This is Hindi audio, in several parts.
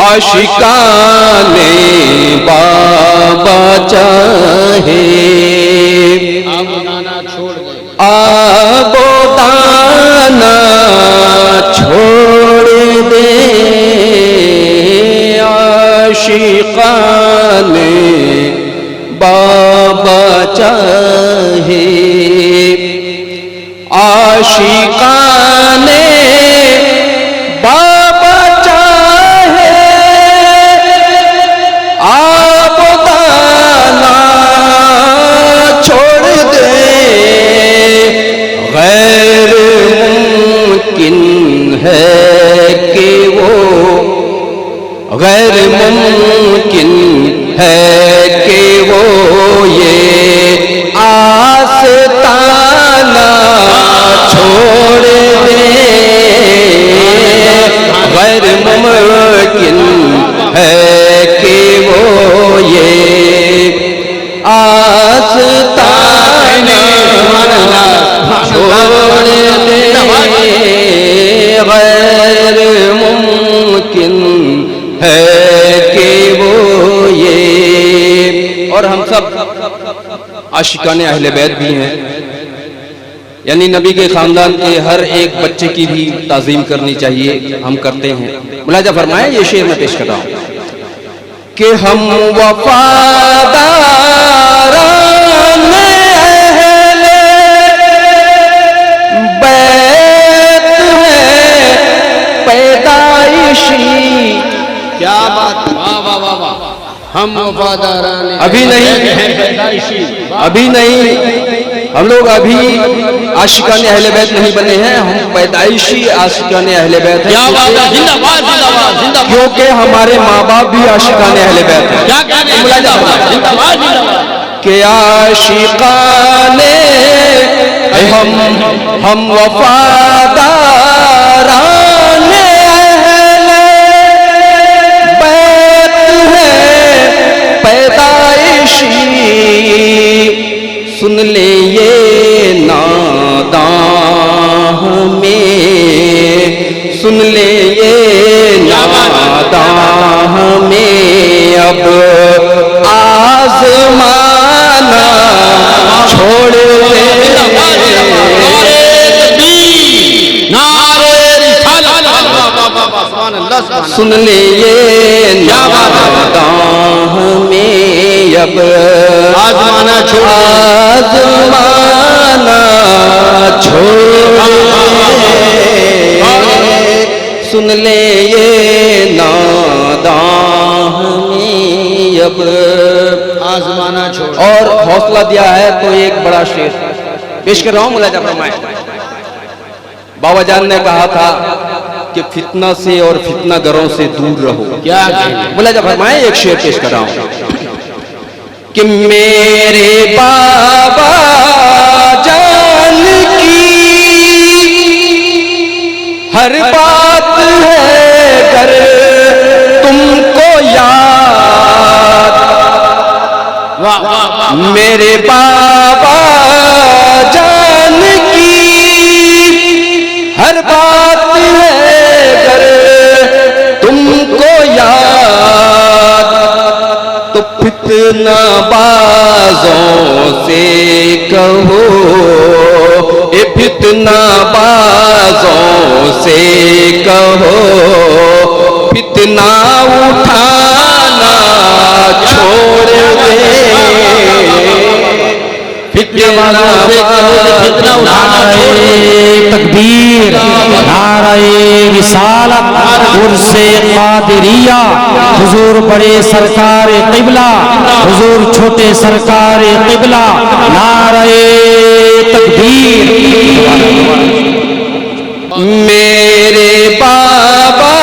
आशिकाने बाबा चाहे आबोदाना छोड़ दे, आबोदाना छोड़ दे, आशिकाने बाबा चाहे, आशिकाने बाबा चाहे, आबोदाना छोड़ दे, गैर मुमकिन है कि वो, गैर मुमकिन है कि वो ये आस्ताना छोड़ दे, गैर मुमकिन है कि वो ये आस्ताना छोड़ दे, गैर मुमकिन है कि वो ये। और हम सब आशिकाने अहले बैत भी हैं, यानी नबी के खानदान के हर एक बच्चे की भी ताज़ीम करनी चाहिए, हम करते हैं। मुलाजा फरमाए, ये शेर में पेश कर रहा हूं कि हम वफादाराने अहले बैत हैं पैदाइशी। क्या बात, वाह वाह वाह वाह, हम वफादाराने अभी नहीं, अभी नहीं, हम लोग अभी आशिकाने अहले बैत नहीं बने हैं, हम पैदाइशी आशिकाने अहले बैत हैं। क्या बात है, जिंदाबाद जिंदाबाद जिंदाबाद, क्योंकि हमारे माँ बाप भी आशिकाने अहले बैत हैं। क्या कहते हैं, जिंदाबाद जिंदाबाद जिंदाबाद, कि आशिकाने हम वफादाराने अहले बैत हैं पैदाइशी। सुन ले ये नादां में, सुन ले ये नादां में, अब आज़माना छोड़ दे, सुन ले ये नादां में, अब आज़माना छोड़ दे, सुन ले ये नादां में, अब आज़माना छोड़। और हौसला दिया है तो एक बड़ा शेर पेश कर रहा हूं। मुलाजा फरमाए, बाबा जान ने कहा था कि फितना से और फितना गरों से दूर रहो। क्या मुलाजा फरमाए, एक शेर पेश कर रहा हूं कि मेरे बाबा जान की हर बात है कर तुमको याद, मेरे बाबा जान की हर बात है कर तुमको याद, तो फितना बाजों से कहो, ए फितना बाजों से कहो, फितना उठाना छोड़ दे, फितना उठाना छोड़ दे। तकबीर, नारे रिसालत, उर्से कादिरिया, हुजूर बड़े सरकार क़िबला, हुजूर छोटे सरकार क़िबला, नारे तकबीर। मेरे बाबा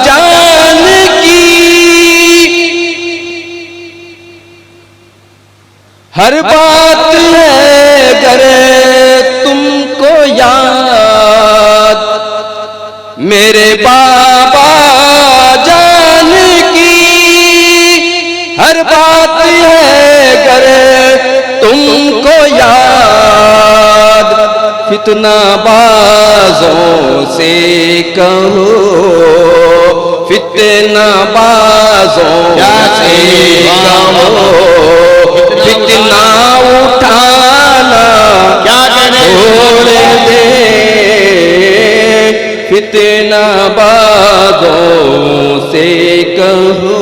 जान की हर बात है करे तुमको याद, मेरे बाबा जान की हर बात है करे तुमको याद, फितना बाजों से कहो, फितना बाजों से कहो, फितना उठाना क्या कहने छोड़ दे, फितना बाजों से कहो।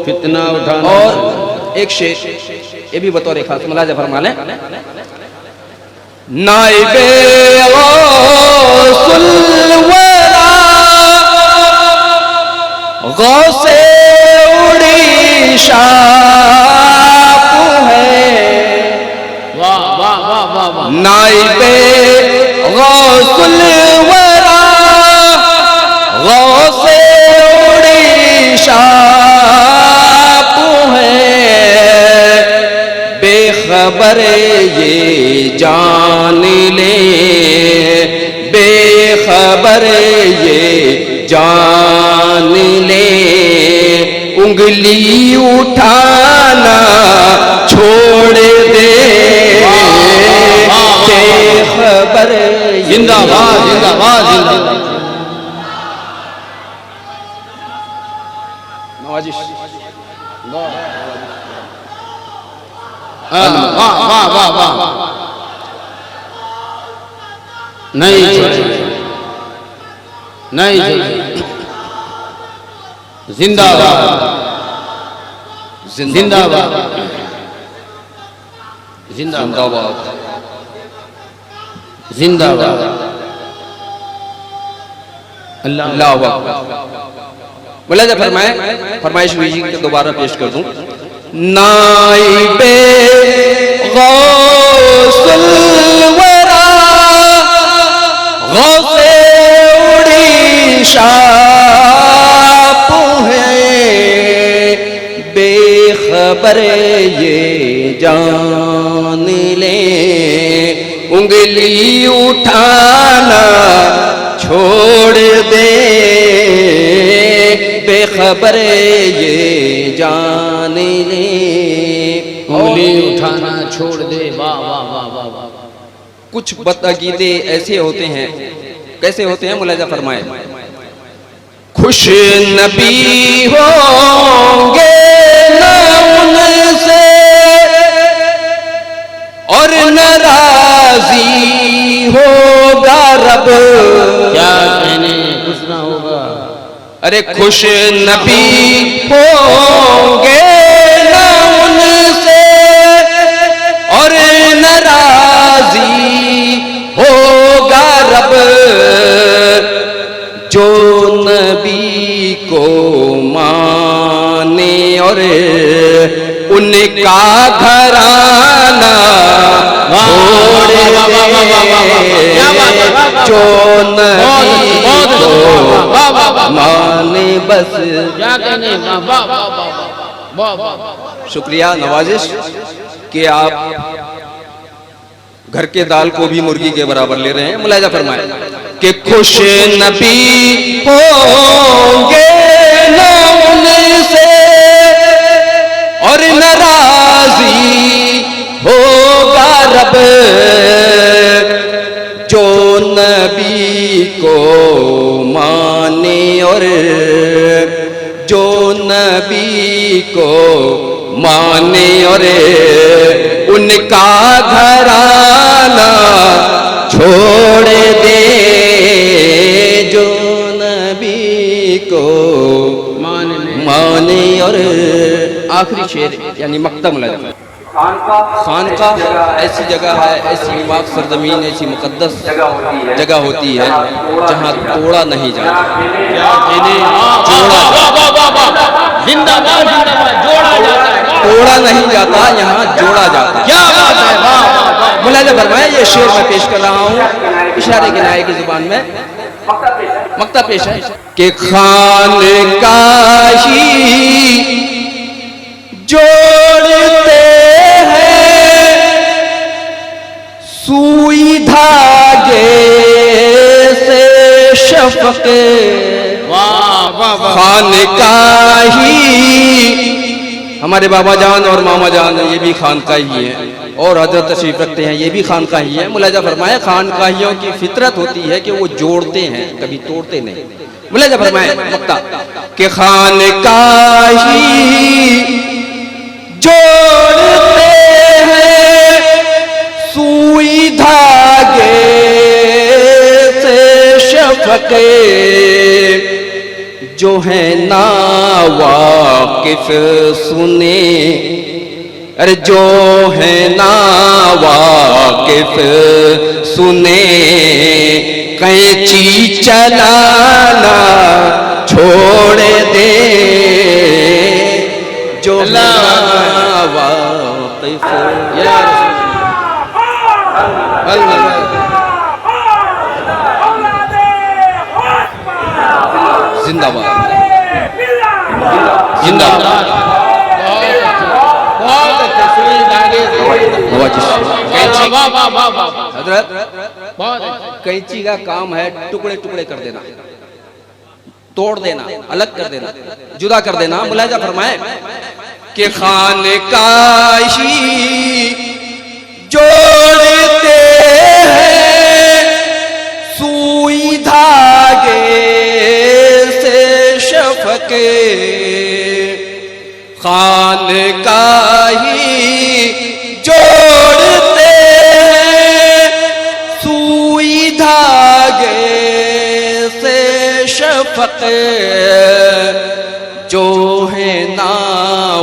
फितना उठाना। और एक शेर ये भी बतौर खास मुलाजा फरमा लें। नाइबे गौसुल वरा गौसे उड़ीसा है, वाह वाह वाह वाह वाह। नाइबे गौसुल वरा गौसे उड़ीसा बेखबर ये जान ले, बेखबर ये जान ले, उंगली उठाना छोड़ दे, बेखबर। जिंदाबाद जिंदाबाद जिंदाबाद। नवाजिश वाह वाह वाह वाह। नहीं नहीं जिंदाबाद जिंदाबाद जिंदाबाद जिंदाबाद। अल्लाह मुलाजा फरमाए, फरमाइश हुई जी कि दोबारा पेश कर दूं। नाइबे गौसुल वरा गौसे उड़ीसा है, बेखबर ये जान ले, उंगली उठाना छोड़ दे, बेखबर ये जान ले, उंगली उठाना छोड़ दे। वाह वाह वाह वाह वाह। कुछ बदअकीदे ऐसे होते हैं, कैसे होते हैं मुलाजा फरमाए। खुश नबी होंगे न उनसे और नाराजी होगा रब। क्या कहने कुछ ना होगा। अरे खुश नबी होंगे न उनसे और नाराजी होगा रब, जो नबी को माने और उनका घराना छोड़ दे, जो नबी को माने बस। क्या कहने। वाह वाह वाह वाह वाह वाह। शुक्रिया नवाजिश कि आप घर के दाल को भी मुर्गी के बराबर ले रहे हैं। मुलाजा फरमाए कि खुश नबी होंगे न उनसे और नाराजी होगा रब, जो नबी को माने और जो नबी को माने और उनका घराना छोड़ दे, जो नबी को माने और आखिरी शेर यानी मक्ता मुलाजा। खानका ऐसी जगह है, ऐसी पाक सरजमीन, ऐसी मुकद्दस जगह होती है जहाँ तोड़ा नहीं जाता। तोड़ा नहीं जाता, यहाँ जोड़ा जाता। क्या बात है। मुलाजा फरमाए, ये शेर मैं पेश कर रहा हूँ इशारे के नाये की जुबान में। मक्ता पेश है कि खानका ही जोड़ते सुई धागे से शफक, खानका ही हमारे बाबा जान और मामा जान ये भी खानका ही है, और हजरत तशरीफ रखते हैं ये भी खानका ही है। मुलाजा फरमाए, खानकाहियों की फितरत होती है कि वो जोड़ते हैं, कभी तोड़ते नहीं। मुलाहिजा फरमाए वक्ता के खानकाही जोड़ते हैं सुई धागे से शफक़े, जो है ना वाकिफ सुने, अरे जो है ना वाकिफ सुने, कैंची चलाना छोड़ दे, जो है ना वाकिफ। जिंदाबाद जिंदाबाद। हजरत कैंची का काम है टुकड़े टुकड़े कर देना, तोड़ देना, अलग कर देना, जुदा कर देना। मुलाहिजा फरमाए कि खानकाही जोड़ते हैं सुई धागे से शफक़े, खानकाही जोड़ते हैं सुई धागे से शफक़े, जो है ना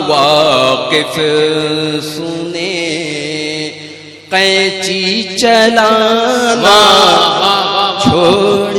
वाकिफ सुने, कैंची चलाना छोड़